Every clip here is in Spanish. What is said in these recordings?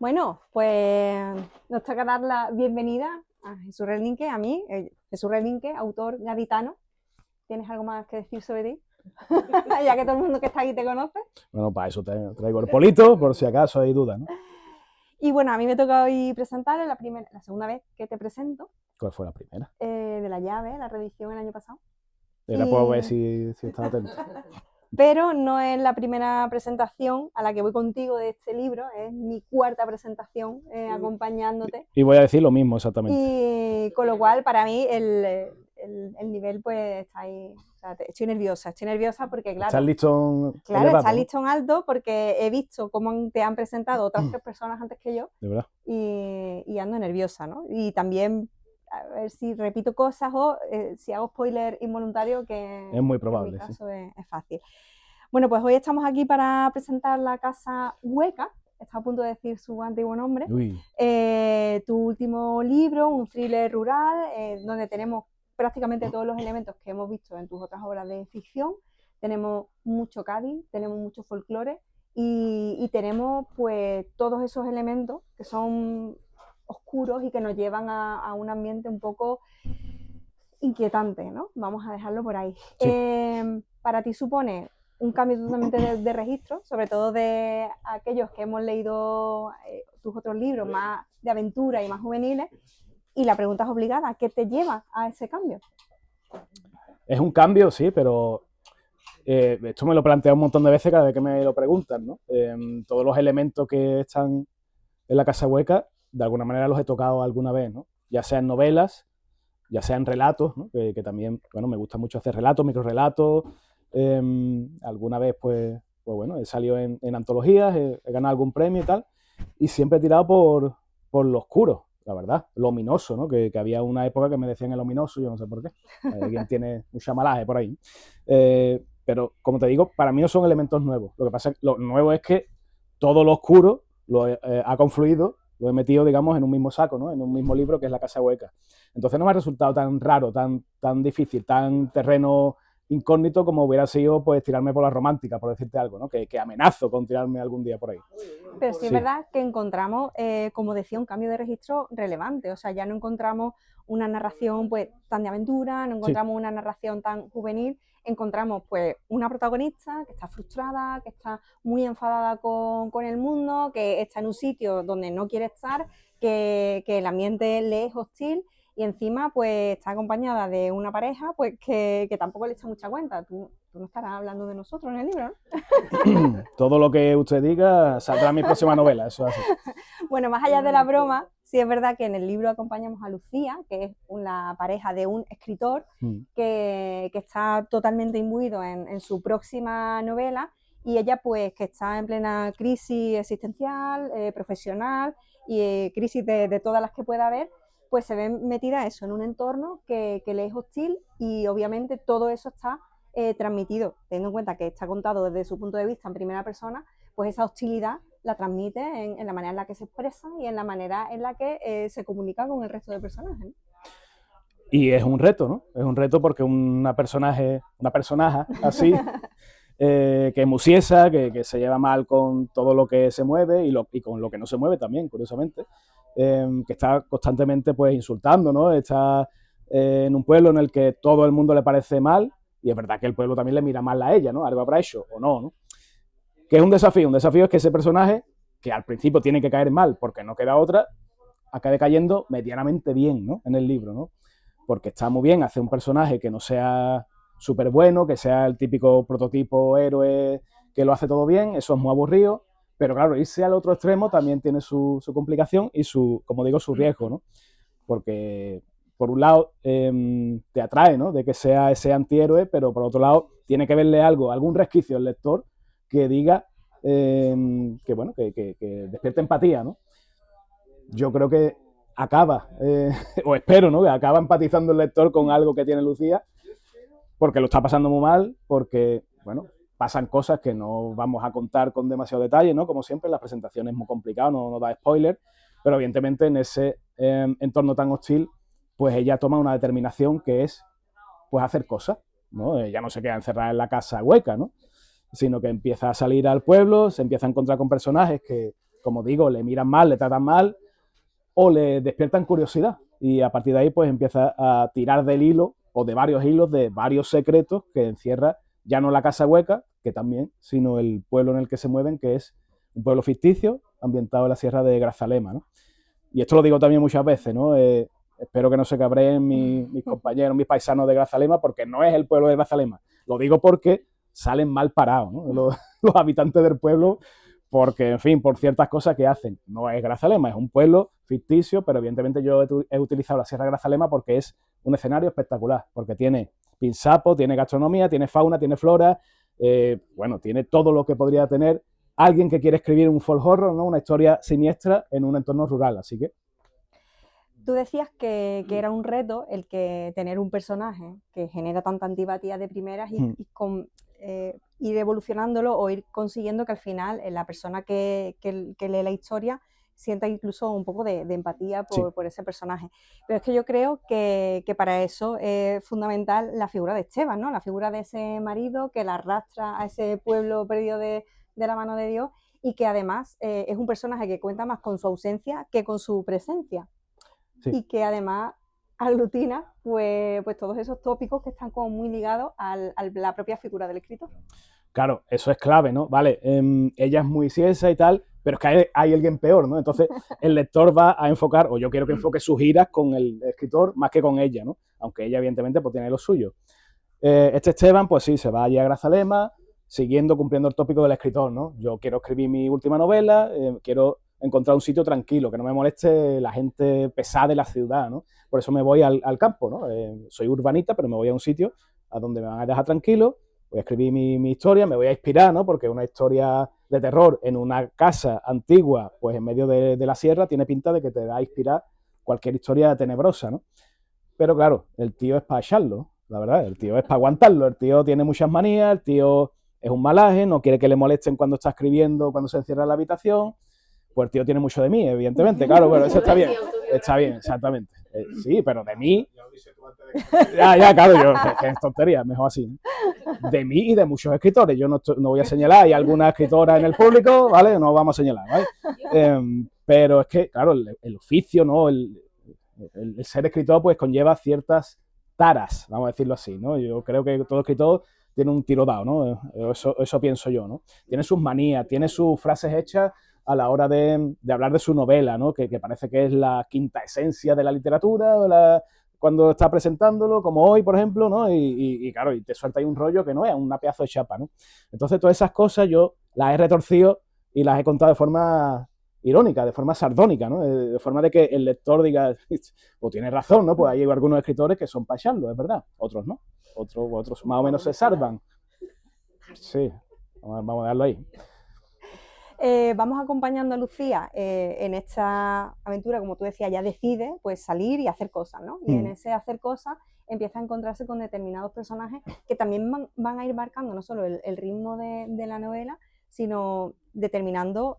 Bueno, pues nos toca dar la bienvenida a Jesús Relinque, a mí, Jesús Relinque, autor gaditano. ¿Tienes algo más que decir sobre ti? Ya que todo el mundo que está aquí te conoce. Bueno, para eso te traigo el polito, por si acaso hay dudas, ¿no? Y bueno, a mí me toca hoy presentar la segunda vez que te presento, ¿Cuál fue la primera? de la llave, la reedición el año pasado. Era por ver Y... si estaba atento. Pero no es la primera presentación a la que voy contigo de este libro, es mi cuarta presentación acompañándote. Y voy a decir lo mismo exactamente. Y con lo cual, para mí, el nivel pues está ahí. O sea, estoy nerviosa porque, Está el claro, listón está elevado, el ¿no? listón alto porque he visto cómo te han presentado otras tres personas antes que yo De verdad. y ando nerviosa, ¿no? Y también a ver si repito cosas o si hago spoiler involuntario, Es muy que en mi probable, sí. caso es fácil. Bueno, pues hoy estamos aquí para presentar La Casa Hueca. Está a punto de decir su antiguo nombre. Uy, Tu último libro, un thriller rural, donde tenemos prácticamente todos los elementos que hemos visto en tus otras obras de ficción. Tenemos mucho Cádiz, tenemos mucho folclore y tenemos pues todos esos elementos que son oscuros y que nos llevan a un ambiente un poco inquietante, ¿no? Vamos a dejarlo por ahí. sí. Para ti supone un cambio totalmente de registro, sobre todo de aquellos que hemos leído tus otros libros más de aventura y más juveniles, y la pregunta es obligada, ¿qué te lleva a ese cambio? Es un cambio, sí, pero esto me lo planteo un montón de veces cada vez que me lo preguntan, ¿no? Todos los elementos que están en La Casa Hueca, de alguna manera los he tocado alguna vez, ¿no? Ya sean novelas, ya sean relatos, ¿no? Que también, bueno, me gusta mucho hacer relatos, microrelatos. Alguna vez, pues bueno, he salido en antologías, he ganado algún premio y tal, y siempre he tirado por lo oscuro, la verdad, lo ominoso, ¿no? Que había una época que me decían el ominoso, yo no sé por qué. Alguien tiene un chamalaje por ahí. Pero, como te digo, para mí no son elementos nuevos. Lo que pasa es que lo nuevo es que todo lo oscuro lo ha confluido, lo he metido, digamos, en un mismo saco, ¿no? En un mismo libro que es La Casa Hueca. Entonces no me ha resultado tan raro, tan difícil, tan terreno incógnito como hubiera sido pues tirarme por la romántica, por decirte algo, ¿no? Que amenazo con tirarme algún día por ahí. Pero sí es Sí, verdad que encontramos, como decía, un cambio de registro relevante, o sea, ya no encontramos una narración pues tan de aventura, no sí. encontramos una narración tan juvenil, encontramos pues una protagonista que está frustrada, que está muy enfadada con el mundo, que está en un sitio donde no quiere estar, que el ambiente le es hostil y encima pues está acompañada de una pareja pues que tampoco le echa mucha cuenta. Tú no estarás hablando de nosotros en el libro, ¿no? Todo lo que usted diga saldrá en mi próxima novela, eso es así. Bueno, más allá de la broma, sí es verdad que en el libro acompañamos a Lucía, que es la pareja de un escritor Mm. que está totalmente imbuido en su próxima novela y ella pues que está en plena crisis existencial, profesional y crisis de todas las que pueda haber, pues se ve metida eso en un entorno que le es hostil y obviamente todo eso está transmitido, teniendo en cuenta que está contado desde su punto de vista en primera persona, pues esa hostilidad la transmite en la manera en la que se expresa y en la manera en la que se comunica con el resto de personajes, ¿no? Y es un reto, ¿no? Es un reto porque una personaje así, que es musiesa, que se lleva mal con todo lo que se mueve y con lo que no se mueve también, curiosamente, que está constantemente pues insultando, ¿no? Está en un pueblo en el que todo el mundo le parece mal y es verdad que el pueblo también le mira mal a ella, ¿no? Algo habrá hecho o no, ¿no? Que es un desafío es que ese personaje, que al principio tiene que caer mal porque no queda otra, acabe cayendo medianamente bien, ¿no? En el libro, ¿no? Porque está muy bien hacer un personaje que no sea súper bueno, que sea el típico prototipo héroe que lo hace todo bien, eso es muy aburrido, pero claro, irse al otro extremo también tiene su complicación y como digo, su riesgo, ¿no? Porque por un lado te atrae, ¿no? De que sea ese antihéroe, pero por otro lado tiene que verle algo, algún resquicio al lector que diga que bueno, que despierte empatía, ¿no? Yo creo que acaba, o espero, ¿no? Que acaba empatizando el lector con algo que tiene Lucía, porque lo está pasando muy mal, porque, bueno, pasan cosas que no vamos a contar con demasiado detalle, ¿no? Como siempre, las presentaciones es muy complicado, no da spoiler, pero evidentemente en ese entorno tan hostil, pues ella toma una determinación que es, pues, hacer cosas, ¿no? Ella no se queda encerrada en la casa hueca, ¿no? Sino que empieza a salir al pueblo, se empieza a encontrar con personajes como digo, le miran mal, le tratan mal o le despiertan curiosidad. Y a partir de ahí pues empieza a tirar del hilo o de varios hilos de varios secretos que encierra ya no la casa hueca, que también, sino el pueblo en el que se mueven, que es un pueblo ficticio ambientado en la sierra de Grazalema, ¿no? Y esto lo digo también muchas veces, ¿no? Espero que no se cabreen mis compañeros, mis paisanos de Grazalema, porque no es el pueblo de Grazalema. Lo digo porque salen mal parados, ¿no? Los habitantes del pueblo, porque, en fin, por ciertas cosas que hacen. No es Grazalema, es un pueblo ficticio, pero evidentemente yo he utilizado la Sierra de Grazalema porque es un escenario espectacular, porque tiene pinsapo, tiene gastronomía, tiene fauna, tiene flora, bueno, tiene todo lo que podría tener alguien que quiere escribir un folk horror, ¿no? Una historia siniestra en un entorno rural, así que... Tú decías que era un reto el que tener un personaje que genera tanta antipatía de primeras y ir evolucionándolo o ir consiguiendo que al final la persona que lee la historia sienta incluso un poco de empatía por ese personaje. Pero es que yo creo que para eso es fundamental la figura de Esteban, ¿no? La figura de ese marido que la arrastra a ese pueblo perdido de la mano de Dios y que además es un personaje que cuenta más con su ausencia que con su presencia. Sí. Y que además aglutina pues todos esos tópicos que están como muy ligados a la propia figura del escritor. Claro, eso es clave, ¿no? Vale, ella es muy ciesa y tal, pero es que hay alguien peor, ¿no? Entonces el lector va a enfocar, o yo quiero que enfoque sus giras con el escritor más que con ella, ¿no? Aunque ella evidentemente pues tiene lo suyo. Este Esteban, pues sí, se va allí a Grazalema, siguiendo, cumpliendo el tópico del escritor, ¿no? Yo quiero escribir mi última novela, quiero encontrar un sitio tranquilo, que no me moleste la gente pesada de la ciudad, ¿no? Por eso me voy al campo, ¿no? Soy urbanita, pero me voy a un sitio a donde me van a dejar tranquilo, voy a escribir mi historia, me voy a inspirar, ¿no? Porque una historia de terror en una casa antigua, pues en medio de la sierra, tiene pinta de que te va a inspirar cualquier historia tenebrosa, ¿no? Pero claro, el tío es para echarlo, la verdad, el tío es para aguantarlo, el tío tiene muchas manías, el tío es un malaje, no quiere que le molesten cuando está escribiendo, cuando se encierra en la habitación. Pues el tío tiene mucho de mí, evidentemente, claro, pero eso está bien, exactamente. Sí, pero de mí... Ya, claro, que es tontería, mejor así, ¿no? De mí y de muchos escritores, yo no voy a señalar, hay alguna escritora en el público, ¿vale? No vamos a señalar, ¿vale? Pero es que, claro, el oficio, ¿no? El ser escritor, pues conlleva ciertas taras, vamos a decirlo así, ¿no? Yo creo que todo escritor tiene un tiro dado, ¿no? Eso pienso yo, ¿no? Tiene sus manías, tiene sus frases hechas a la hora de hablar de su novela, ¿no? Que parece que es la quinta esencia de la literatura, cuando está presentándolo, como hoy, por ejemplo, ¿no? Y claro, y te suelta ahí un rollo que no es una pedazo de chapa, ¿no? Entonces, todas esas cosas yo las he retorcido y las he contado de forma irónica, de forma sardónica, ¿no? De forma de que el lector diga, o tiene razón, ¿no? Pues hay algunos escritores que son para echarlo, es verdad, otros no, otros más o menos se salvan. Sí, vamos a darlo ahí. Vamos acompañando a Lucía en esta aventura, como tú decías, ya decide pues salir y hacer cosas, ¿no? Y en ese hacer cosas empieza a encontrarse con determinados personajes que también van a ir marcando no solo el ritmo de la novela, sino determinando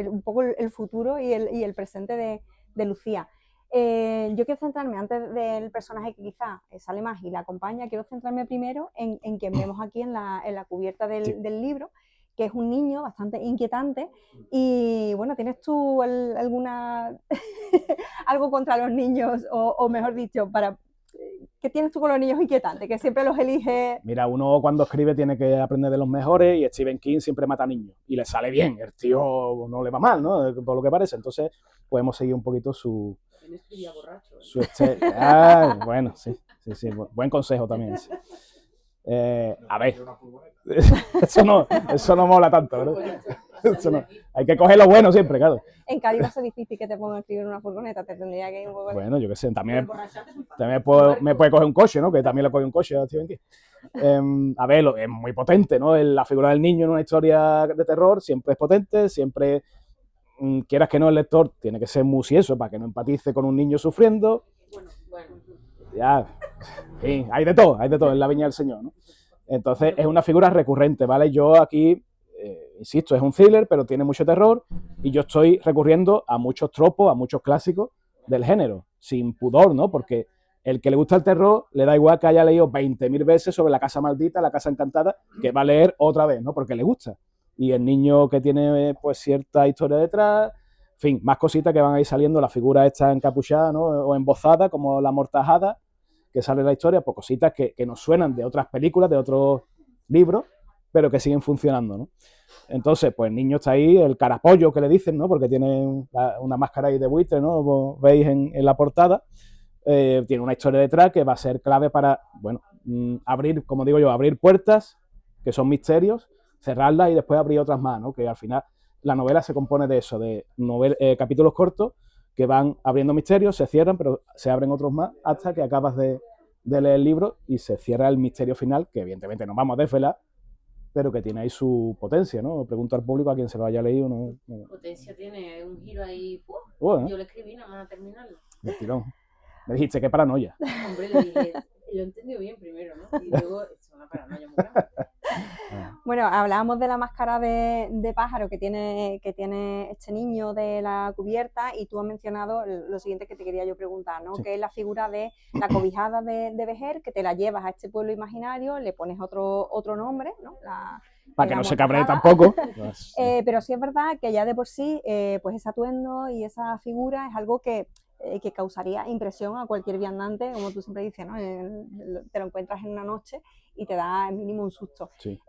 un poco el futuro y el presente de Lucía. Yo quiero centrarme, antes del personaje que quizá sale más y la acompaña, quiero centrarme primero en quien vemos aquí en la cubierta del libro, que es un niño bastante inquietante. Y bueno, ¿tienes tú alguna algo contra los niños? O mejor dicho, ¿qué tienes tú con los niños inquietantes? Que siempre los eliges... Mira, uno cuando escribe tiene que aprender de los mejores y Stephen King siempre mata niños. Y le sale bien, el tío no le va mal, ¿no? Por lo que parece. Entonces podemos seguir un poquito su... escribía borracho, ¿eh? Bueno, sí. Buen consejo también. Sí. A ver, eso no mola tanto, ¿verdad? Eso no. Hay que coger lo bueno siempre, claro. En Cádiz va a ser difícil que te pongan a escribir una furgoneta, te tendría que ir un poco... Bueno, yo qué sé, también me puede coger un coche, ¿no? Que también le coge un coche a Stephen King. A ver, es muy potente, ¿no? La figura del niño en una historia de terror siempre es potente, siempre, quieras que no, el lector tiene que ser musieso para que no empatice con un niño sufriendo. Bueno. Ya, sí, hay de todo en la viña del Señor, ¿no? Entonces es una figura recurrente, ¿vale? Yo aquí, insisto, es un thriller, pero tiene mucho terror y yo estoy recurriendo a muchos tropos, a muchos clásicos del género, sin pudor, ¿no? Porque el que le gusta el terror le da igual que haya leído 20.000 veces sobre La Casa Maldita, La Casa Encantada, que va a leer otra vez, ¿no? Porque le gusta. y el niño que tiene pues cierta historia detrás, en fin, más cositas que van a ir saliendo, la figura esta encapuchada, ¿no? O embozada, como la amortajada, que sale en la historia, pues cositas que nos suenan de otras películas, de otros libros, pero que siguen funcionando, ¿no? Entonces, pues el niño está ahí, el carapollo que le dicen, ¿no? Porque tiene una máscara ahí de buitre, ¿no? Como veis en la portada. Tiene una historia detrás que va a ser clave para, bueno, abrir, como digo yo, abrir puertas, que son misterios, cerrarlas y después abrir otras más, ¿no? Que al final la novela se compone de eso, de capítulos cortos que van abriendo misterios, se cierran, pero se abren otros más hasta que acabas de leer el libro y se cierra el misterio final, que evidentemente no vamos a desvelar, pero que tiene ahí su potencia, ¿no? Pregunto al público a quien se lo haya leído, ¿no? Potencia tiene un giro ahí. Bueno, yo le escribí nada más a terminarlo. De tirón. Me dijiste, qué paranoia. Hombre, le dije, lo he entendido bien primero, ¿no? Y luego, es una paranoia muy grande. Bueno, hablábamos de la máscara de pájaro que tiene este niño de la cubierta, y tú has mencionado lo siguiente que te quería yo preguntar, ¿no? Sí. Que es la figura de la cobijada de Vejer, que te la llevas a este pueblo imaginario, le pones otro nombre, ¿no? Para que no se cabree amortajada. tampoco. Pero sí es verdad que ya de por sí, pues ese atuendo y esa figura es algo que causaría impresión a cualquier viandante, como tú siempre dices, ¿no? Te lo encuentras en una noche y te da mínimo un susto. Sí.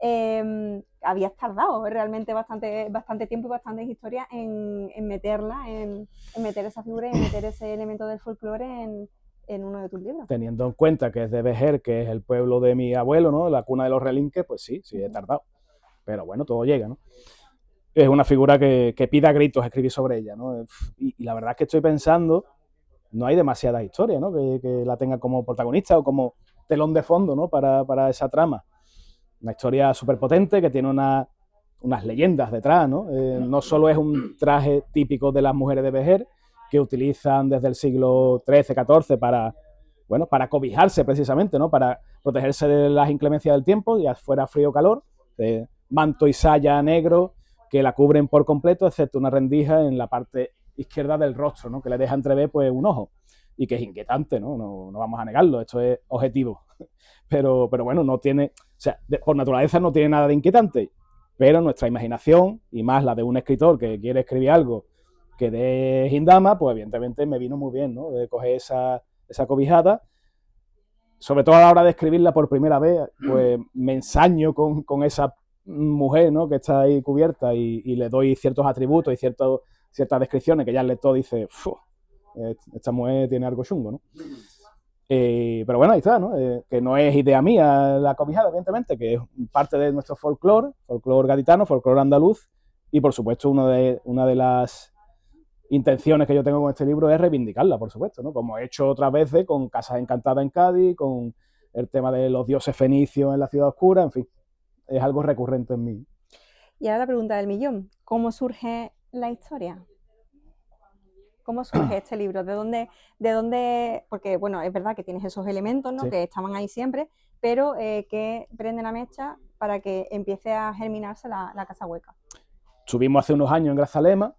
Habías tardado realmente bastante tiempo y bastantes historias en meterla, en meter esa figura y en meter ese elemento del folclore en uno de tus libros. Teniendo en cuenta que es de Vejer, que es el pueblo de mi abuelo, ¿no? La cuna de los relinques, pues sí, he tardado. Pero bueno, todo llega, ¿no? Es una figura que pide a gritos escribir sobre ella, ¿no? Y la verdad es que estoy pensando, no hay demasiadas historias, ¿no? Que la tenga como protagonista o como telón de fondo, ¿no? Para esa trama. Una historia súper potente que tiene unas leyendas detrás, ¿no? No solo es un traje típico de las mujeres de Vejer, que utilizan desde el siglo XIII, XIV para cobijarse precisamente, ¿no? Para protegerse de las inclemencias del tiempo, ya fuera frío o calor, manto y saya negro que la cubren por completo, excepto una rendija en la parte izquierda del rostro, ¿no? Que le deja entrever pues un ojo, y que es inquietante, ¿no? No vamos a negarlo, esto es objetivo. Pero bueno, no tiene, o sea, por naturaleza no tiene nada de inquietante, pero nuestra imaginación, y más la de un escritor que quiere escribir algo que dé gindama, pues evidentemente me vino muy bien, ¿no? De coger esa cobijada, sobre todo a la hora de escribirla por primera vez, pues me ensaño con esa mujer, ¿no? Que está ahí cubierta y le doy ciertos atributos y ciertas descripciones que ya el lector dice, esta mujer tiene algo chungo, ¿no? Pero bueno, ahí está, ¿no? Que no es idea mía la cobijada, evidentemente, que es parte de nuestro folclore gaditano, folclore andaluz, y por supuesto una de las intenciones que yo tengo con este libro es reivindicarla, por supuesto, ¿no? Como he hecho otras veces con Casas Encantadas en Cádiz, con el tema de los dioses fenicios en la Ciudad Oscura, en fin, es algo recurrente en mí. Y ahora la pregunta del millón, ¿cómo surge la historia? ¿Cómo surge este libro? ¿De dónde? Porque, bueno, es verdad que tienes esos elementos, ¿no? Sí. Que estaban ahí siempre, pero ¿qué prende la mecha para que empiece a germinarse la Casa Hueca? Subimos hace unos años en Grazalema,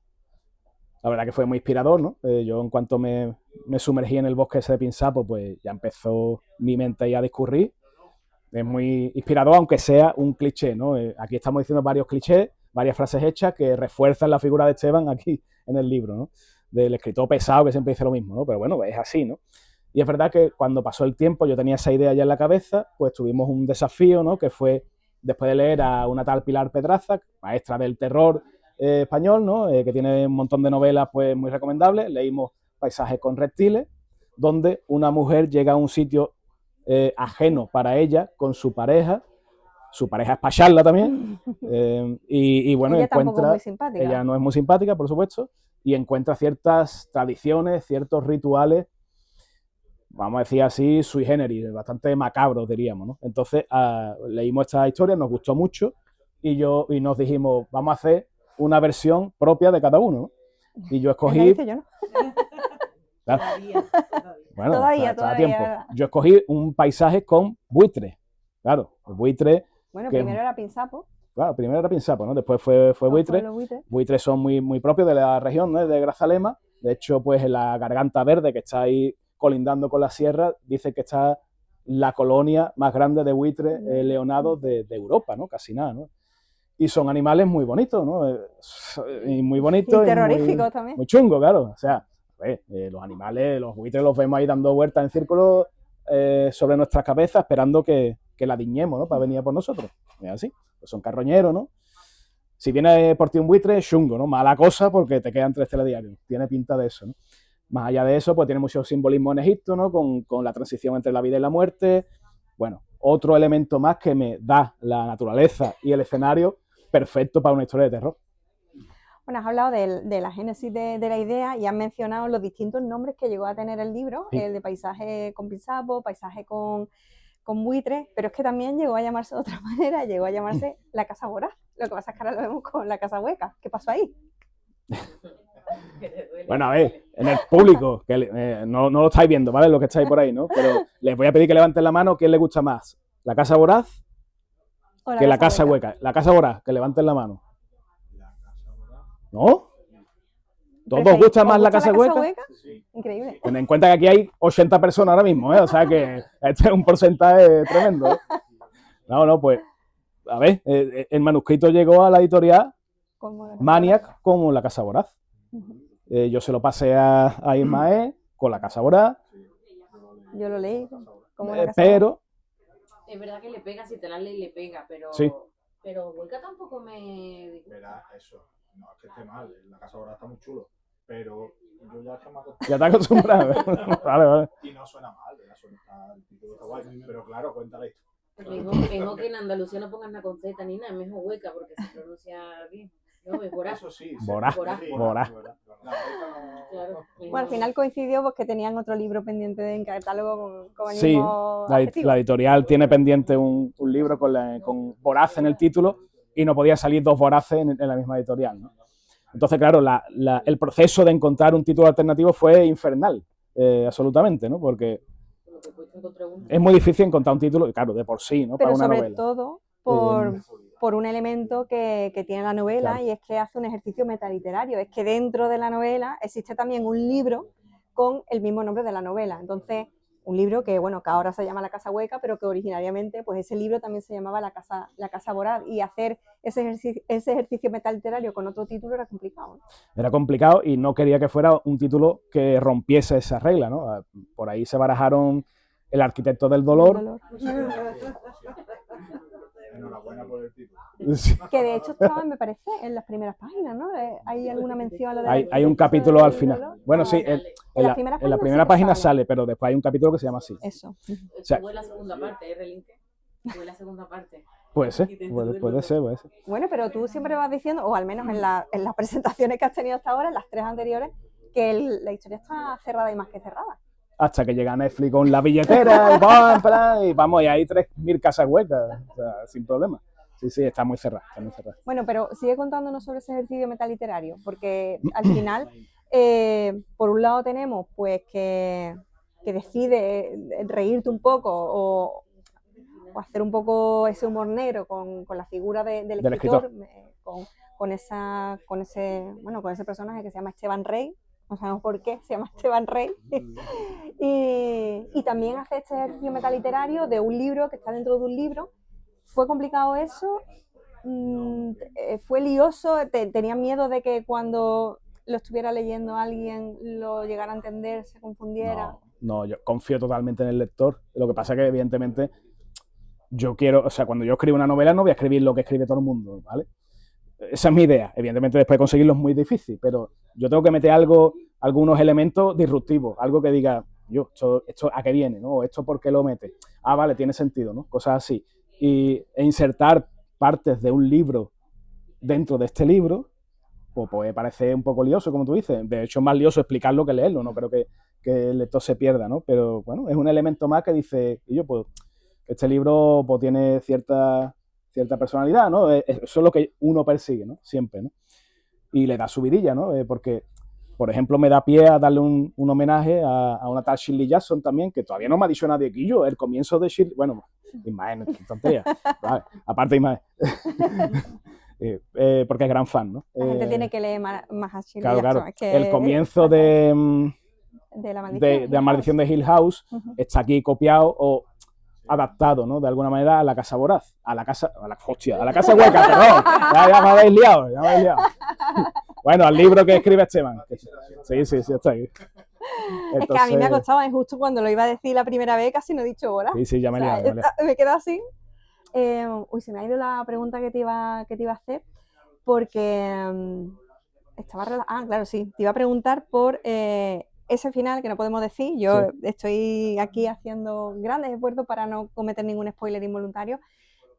la verdad que fue muy inspirador, ¿no? Yo en cuanto me sumergí en el bosque ese de Pinsapo, pues ya empezó mi mente ahí a discurrir. Es muy inspirador, aunque sea un cliché, ¿no? Aquí estamos diciendo varios clichés, varias frases hechas que refuerzan la figura de Esteban aquí en el libro, ¿no? Del escritor pesado que siempre dice lo mismo, ¿no? Pero bueno, es así, ¿no? Y es verdad que cuando pasó el tiempo, yo tenía esa idea ya en la cabeza, pues tuvimos un desafío, ¿no? Que fue, después de leer a una tal Pilar Pedraza, maestra del terror español, ¿no? Que tiene un montón de novelas pues muy recomendables, leímos Paisajes con reptiles, donde una mujer llega a un sitio ajeno para ella, con su pareja es pacharla también, y bueno, ella tampoco encuentra, es muy simpática. ella no es muy simpática, por supuesto, y encuentra ciertas tradiciones, ciertos rituales, vamos a decir así, sui generis, bastante macabros, diríamos, ¿no? Entonces leímos esta historia, nos gustó mucho, y nos dijimos, vamos a hacer una versión propia de cada uno, ¿no? Y yo escogí... ¿Qué hice yo, no? Claro. Bueno, Todavía. está a tiempo. Yo escogí un paisaje con buitre. Claro, el buitre. Bueno, primero era Pinsapo. Claro, primero era Pinsapo, ¿no? Después fue buitre. Buitres son muy, muy propios de la región, ¿no? De Grazalema. De hecho, pues en la Garganta Verde, que está ahí colindando con la sierra, dice que está la colonia más grande de buitres leonados de Europa, ¿no? Casi nada, ¿no? y son animales muy bonitos, ¿no? Y muy bonitos. Y terroríficos muy, también. muy chungos, claro. O sea, los animales, los buitres los vemos ahí dando vueltas en círculo sobre nuestras cabezas, esperando que la diñemos, ¿no? Para venir a por nosotros. Es así. Pues son carroñeros, ¿no? Si viene por ti un buitre, chungo, ¿no? Mala cosa porque te quedan 3 telediarios. Tiene pinta de eso, ¿no? Más allá de eso, pues tiene mucho simbolismo en Egipto, ¿no? Con la transición entre la vida y la muerte. Bueno, otro elemento más que me da la naturaleza y el escenario perfecto para una historia de terror. Bueno, has hablado de la génesis de la idea y has mencionado los distintos nombres que llegó a tener el libro, Sí. el de paisaje con pinzapo, paisaje con buitres, pero es que también llegó a llamarse de otra manera, llegó a llamarse La Casa Voraz. Lo que pasa es que ahora lo vemos con La Casa Hueca. ¿Qué pasó ahí? Bueno, a ver, en el público, que no lo estáis viendo, ¿vale? Lo que estáis por ahí, ¿no? Pero les voy a pedir que levanten la mano, ¿quién le gusta más? ¿La Casa Voraz O que La Casa Hueca? La Casa Voraz, que levanten la mano. ¿No? ¿Todos gusta más La Casa Hueca? Sí. Increíble. Ten en cuenta que aquí hay 80 personas ahora mismo, ¿eh? O sea que este es un porcentaje tremendo, ¿eh? No, pues, a ver, el manuscrito llegó a la editorial Maniac como La Casa Voraz. Yo se lo pasé a Ismael con La Casa Voraz. Yo lo leí como pero... Es verdad que le pega, si te la lees le pega, pero... Sí. Pero Hueca tampoco me... Verá, eso. No es que esté mal, La Casa Voraz está muy chulo, pero yo ya estoy más Ya te acostumbrado. Vale. Y no suena mal, el título está guay, pero claro, cuéntala esto. Mejor que en Andalucía no pongan nada con Z ni nada, es mejor Hueca porque se pronuncia bien. No, es Voraz. Eso sí. Voraz. Claro. Bueno, al final coincidió porque tenían otro libro pendiente en catálogo con el Sí, mismo adjetivo. la editorial tiene pendiente un libro con Voraz en el título y no podía salir 2 Voraces en la misma editorial, ¿no? Entonces, claro, el proceso de encontrar un título alternativo fue infernal, absolutamente, ¿no? Porque es muy difícil encontrar un título, claro, de por sí, ¿no? Pero para una sobre novela. todo por un elemento que tiene la novela, claro. Y es que hace un ejercicio metaliterario. Es que dentro de la novela existe también un libro con el mismo nombre de la novela. Entonces, un libro que, bueno, que ahora se llama La Casa Hueca, pero que originariamente, pues ese libro también se llamaba La Casa Voraz, y hacer ese ejercicio metaliterario con otro título era complicado, ¿no? Era complicado y no quería que fuera un título que rompiese esa regla, ¿no? Por ahí se barajaron El Arquitecto del Dolor. Enhorabuena por el título. Que de hecho estaba, me parece, en las primeras páginas, ¿no? ¿Hay alguna mención a lo de hay un capítulo al final. Bueno, sí, en la primera página sale, pero después hay un capítulo que se llama así. Eso. O sea, fue la segunda parte, Relinque. Fue la segunda parte. Puede ser, puede ser. Bueno, pero tú siempre vas diciendo, o al menos en las presentaciones que has tenido hasta ahora, en las 3 anteriores, que la historia está cerrada y más que cerrada. Hasta que llega Netflix con la billetera y vamos, y hay 3.000 casas huecas, o sea, sin problema. Sí, está muy cerrada, Bueno, pero sigue contándonos sobre ese ejercicio metaliterario, porque al final, por un lado tenemos pues que decide reírte un poco o hacer un poco ese humor negro con la figura del escritor. Con ese personaje que se llama Esteban Rey. No sabemos por qué, se llama Esteban Rey. y también hace este ejercicio metaliterario de un libro que está dentro de un libro. ¿Fue complicado eso? ¿Fue lioso? ¿Tenían miedo de que cuando lo estuviera leyendo alguien lo llegara a entender, se confundiera? No, yo confío totalmente en el lector. Lo que pasa es que, evidentemente, yo quiero, o sea, cuando yo escribo una novela no voy a escribir lo que escribe todo el mundo, ¿vale? Esa es mi idea. Evidentemente después conseguirlo es muy difícil, pero yo tengo que meter algunos elementos disruptivos, algo que diga, esto ¿a qué viene? ¿No? O esto ¿por qué lo mete? Ah, vale, tiene sentido, ¿no? Cosas así. E insertar partes de un libro dentro de este libro, pues puede parecer un poco lioso, como tú dices. De hecho, es más lioso explicarlo que leerlo, no creo que el lector se pierda, ¿no? Pero bueno, es un elemento más que dice, pues este libro pues tiene cierta personalidad, ¿no? Eso es lo que uno persigue, ¿no? Siempre, ¿no? Y le da su vidilla, ¿no? Porque, por ejemplo, me da pie a darle un homenaje a una tal Shirley Jackson también, que todavía no me ha dicho nadie aquí. El comienzo de Shirley... Bueno, Ismael, no es tontería. Vale, aparte Ismael. Porque es gran fan, ¿no? La gente tiene que leer más a Shirley Jackson. Claro. Es que el comienzo de la maldición de Hill House está aquí copiado, o adaptado, ¿no? De alguna manera a la casa voraz, a la casa hueca, perdón, ya me habéis liado. Bueno, al libro que escribe Esteban. Sí, está ahí. Es que a mí me ha costado, justo cuando lo iba a decir la primera vez, casi no he dicho hola. Sí, ya me he liado. Me he quedado así. Se me ha ido la pregunta que te iba a hacer, porque claro, sí, te iba a preguntar por ese final que no podemos decir. Yo estoy aquí haciendo grandes esfuerzos para no cometer ningún spoiler involuntario,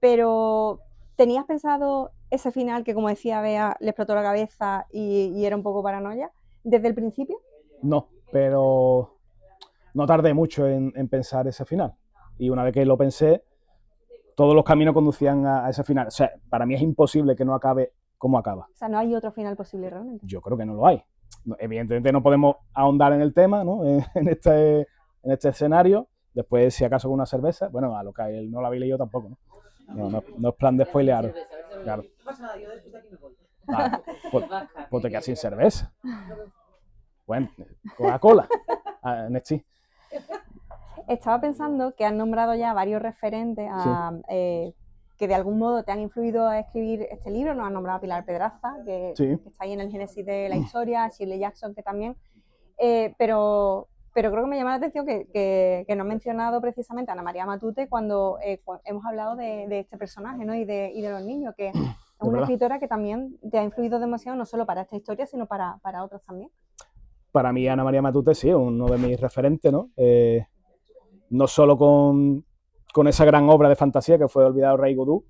pero ¿tenías pensado ese final que, como decía Bea, le explotó la cabeza y era un poco paranoia desde el principio? No, pero no tardé mucho en pensar ese final. Y una vez que lo pensé, todos los caminos conducían a ese final. O sea, para mí es imposible que no acabe como acaba. O sea, no hay otro final posible realmente. Yo creo que no lo hay. Evidentemente no podemos ahondar en el tema, ¿no? en este escenario. Después, si acaso con una cerveza, bueno, a lo que él no lo había leído tampoco, ¿no? No es plan de spoilear. Claro. No pasa nada, yo después de aquí me voy. Vale, pues te quedas sin cerveza. Bueno, Coca-Cola. Nesti. Estaba pensando que has nombrado ya varios referentes que de algún modo te han influido a escribir este libro. Nos has nombrado a Pilar Pedraza, que está ahí en el génesis de la historia, a Shirley Jackson, que también. Pero creo que me llama la atención que no has mencionado precisamente a Ana María Matute cuando hemos hablado de este personaje, ¿no? y de los niños, que es una escritora que también te ha influido demasiado, no solo para esta historia, sino para otras también. Para mí, Ana María Matute sí es uno de mis referentes, ¿no? No solo con esa gran obra de fantasía que fue Olvidado Rey Godú,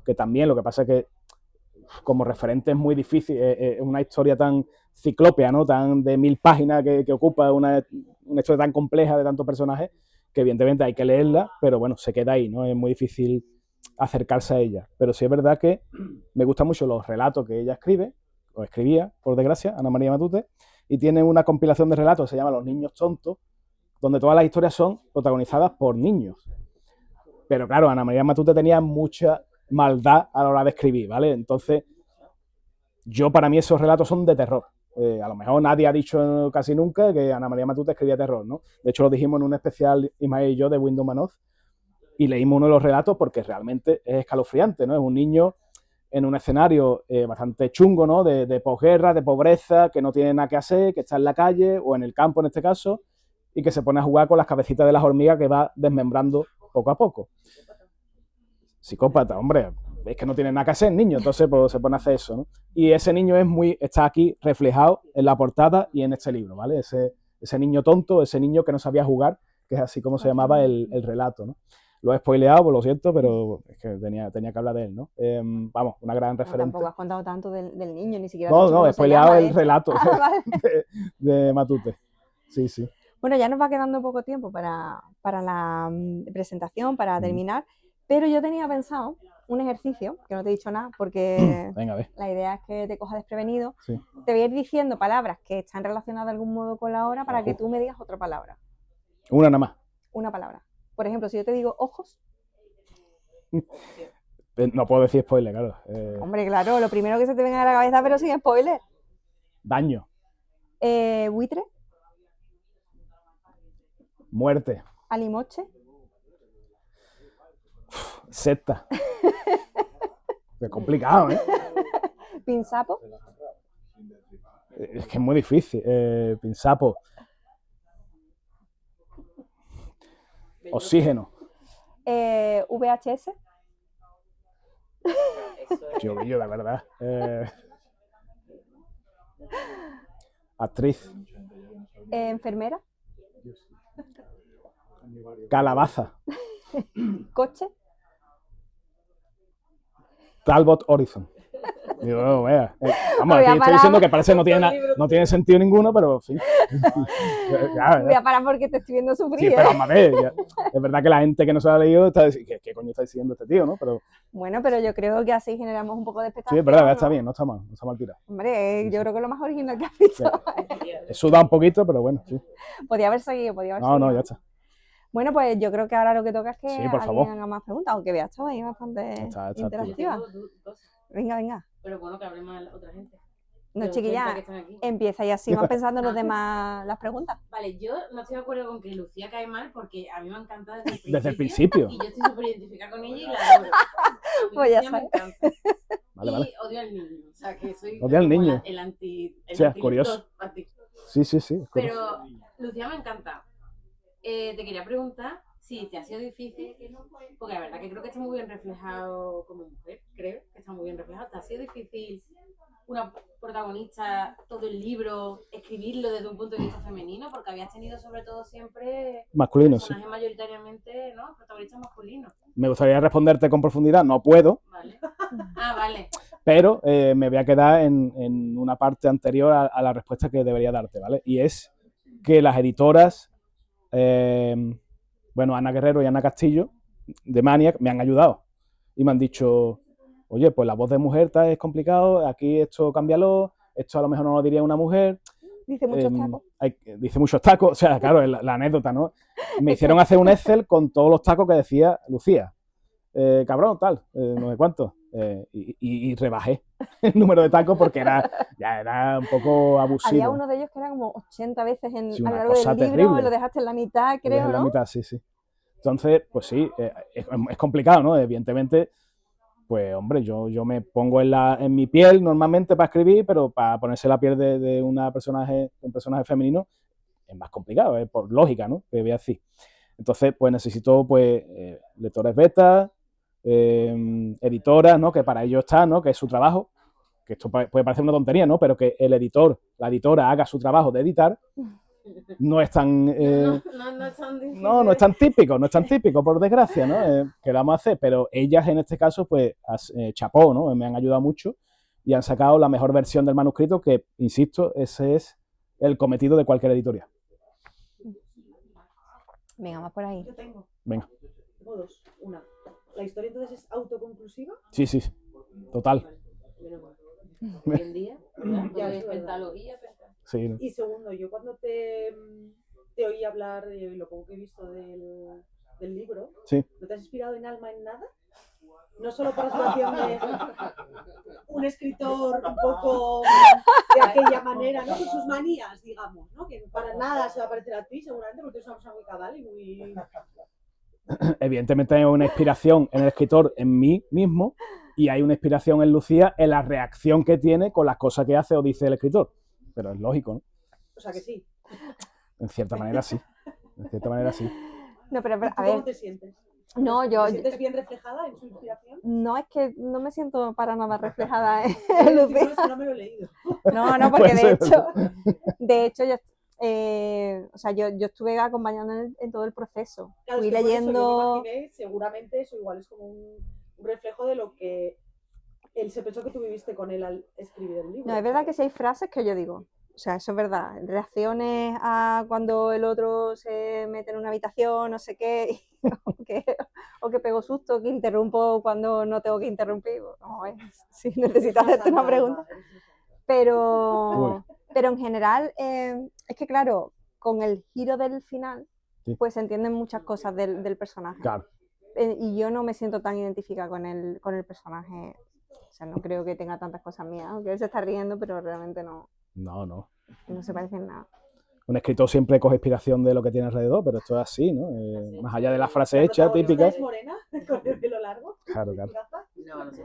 que también, lo que pasa es que como referente es muy difícil, es una historia tan ciclópea, ¿no? Tan de 1000 páginas que ocupa una historia tan compleja de tantos personajes, que evidentemente hay que leerla, pero bueno, se queda ahí, ¿no? Es muy difícil acercarse a ella. Pero sí es verdad que me gustan mucho los relatos que ella escribe, o escribía, por desgracia, Ana María Matute, y tiene una compilación de relatos que se llama Los niños tontos, donde todas las historias son protagonizadas por niños. Pero claro, Ana María Matute tenía mucha maldad a la hora de escribir, ¿vale? Entonces, para mí esos relatos son de terror. A lo mejor nadie ha dicho casi nunca que Ana María Matute escribía terror, ¿no? De hecho, lo dijimos en un especial, Ismael y yo, de Windows Man Oz, y leímos uno de los relatos porque realmente es escalofriante, ¿no? Es un niño en un escenario bastante chungo, ¿no? De posguerra, de pobreza, que no tiene nada que hacer, que está en la calle o en el campo en este caso, y que se pone a jugar con las cabecitas de las hormigas que va desmembrando poco a poco. Psicópata, hombre, es que no tiene nada que hacer, niño, entonces pues, se pone a hacer eso, ¿no? Y ese niño está aquí reflejado en la portada y en este libro, ¿vale? Ese niño tonto, ese niño que no sabía jugar, que es así como se llamaba el relato, ¿no? Lo he spoileado, pues lo siento, pero es que tenía que hablar de él, ¿no? Vamos, una gran referente. Tampoco has contado tanto del niño, ni siquiera. No, he spoileado el relato de Matute. Sí. Bueno, ya nos va quedando poco tiempo para la presentación, para terminar, pero yo tenía pensado un ejercicio, que no te he dicho nada, porque venga, a ver. La idea es que te cojas desprevenido. Sí. Te voy a ir diciendo palabras que están relacionadas de algún modo con la obra para que tú me digas otra palabra. Una nada más. Una palabra. Por ejemplo, si yo te digo ojos. No puedo decir spoiler, claro. Hombre, claro, lo primero que se te venga a la cabeza, pero sin spoiler. Daño. Buitre. Muerte. Alimoche. Secta. Es complicado, ¿eh? Pinsapo. Es que es muy difícil. Pinsapo. Oxígeno. VHS. Yo, de verdad. Actriz. Enfermera. Calabaza. Coche. Talbot Horizon. Digo, vea. Vamos, aquí estoy diciendo que parece no tiene sentido ninguno, pero en fin. Voy a parar porque te estoy viendo sufrir. Sí, pero vamos a ver, es verdad que la gente que no se lo ha leído está diciendo, ¿qué coño está diciendo este tío, no? Bueno, pero yo creo que así generamos un poco de expectativa. Sí, es verdad, ¿no? Está bien, no está mal tirado. Hombre, yo creo que es lo más original que has visto. He sudado un poquito, pero bueno, sí. Podía haber seguido. No, ya está. Bueno, pues yo creo que ahora lo que toca es que sí, por favor. haga más preguntas, aunque veas, estaba ahí bastante interactiva. Venga. Pero bueno, que hable más otra gente. No, chiquilla, empieza y así vas pensando los demás las preguntas. Vale. Vale, yo no estoy de acuerdo con que Lucía cae mal porque a mí me encanta Desde el principio. y yo estoy súper identificada con ella y la adoro. A mí Pues ya Lucía me sabes. encanta. Vale, y vale. odio al niño, o sea que soy Odia al como niño. el anti O sea, anti curioso. para ti. Sí, sí, sí. Pero Lucía me encanta. Te quería preguntar si te ha sido difícil, porque la verdad que creo que está muy bien reflejado como mujer, creo que está muy bien reflejado. ¿Te ha sido difícil una protagonista, todo el libro, escribirlo desde un punto de vista femenino? Porque habías tenido sobre todo siempre Masculino, sí. personajes mayoritariamente, ¿no? Protagonistas masculinos. Me gustaría responderte con profundidad, no puedo, Vale. Ah, vale. pero me voy a quedar en una parte anterior a la respuesta que debería darte, ¿vale? Y es que las editoras, bueno, Ana Guerrero y Ana Castillo, de Maniac, me han ayudado y me han dicho, oye, pues la voz de mujer es complicado, aquí esto cámbialo, esto a lo mejor no lo diría una mujer. Dice muchos tacos. Dice muchos tacos, o sea, claro, es la anécdota, ¿no? Me hicieron hacer un Excel con todos los tacos que decía Lucía. Cabrón, tal, no sé cuánto. Y rebajé el número de tacos porque ya era un poco abusivo. Había uno de ellos que era como 80 veces Sí, a lo una largo cosa del libro, terrible. lo dejaste en la mitad, Lo dejé creo, en la ¿no? mitad, sí, sí. Entonces, pues sí, es complicado, ¿no? Evidentemente, pues hombre, yo me pongo en mi piel normalmente para escribir, pero para ponerse la piel de un personaje femenino es más complicado, por lógica, ¿no? Que voy a decir. Entonces, pues necesito, pues, lectores beta, editoras, ¿no? Que para ello está, ¿no? Que es su trabajo, que esto puede parecer una tontería, ¿no? Pero que el editor, la editora haga su trabajo de editar, no es tan... No es tan difícil. no es tan típico, no es tan típico, por desgracia, ¿no? Que lo vamos a hacer, pero ellas en este caso, pues, chapó, ¿no? Me han ayudado mucho y han sacado la mejor versión del manuscrito, que, insisto, ese es el cometido de cualquier editorial. Venga, más por ahí. Yo tengo. Venga. Tengo dos. Una. ¿La historia entonces es autoconclusiva? Sí, sí, total. Menos mal. Hoy en día, Ya, ya es es verdad. pentalogía, Sí, ¿no? Y segundo, yo cuando te oí hablar de lo poco que he visto del libro, Sí. ¿no te has inspirado en Alma en nada? No solo por la situación de un escritor un poco de aquella manera, ¿no? Con sus manías, digamos, ¿no? Que para nada se va a parecer a ti, seguramente, porque eres una persona muy cabal y muy... Evidentemente hay una inspiración en el escritor, en mí mismo, y hay una inspiración en Lucía en la reacción que tiene con las cosas que hace o dice el escritor. Pero es lógico, ¿no? O sea que sí. En cierta manera sí. En cierta manera sí. No, pero ¿Tú a cómo ver, te sientes? no, yo... ¿Te sientes bien reflejada en su inspiración? No, es que no me siento para nada reflejada en No, Lucía. es que no me lo he leído. No, porque Puede de hecho, yo, o sea, yo estuve acompañando en todo el proceso. Claro, Fui es que por eso yo leyendo... me imaginé, seguramente eso igual es como un reflejo de lo que él se pensó que tú viviste con él al escribir el libro. No, es verdad que sí hay frases que yo digo, o sea, eso es verdad, reacciones a cuando el otro se mete en una habitación, no sé qué, o que pego susto, que interrumpo cuando no tengo que interrumpir. No, sí, necesito hacerte una pregunta. Pero en general, es que claro, con el giro del final, Sí. pues se entienden muchas cosas del personaje. Claro. Y yo no me siento tan identificada con el personaje. O sea, no creo que tenga tantas cosas mías, aunque él se está riendo, pero realmente no se parecen en nada. Un escritor siempre coge inspiración de lo que tiene alrededor, pero esto es así, ¿no? Más allá de la frase ¿La hecha, protagonista típica. es morena, con el pelo largo? Claro, claro. ¿Gafas? No sé.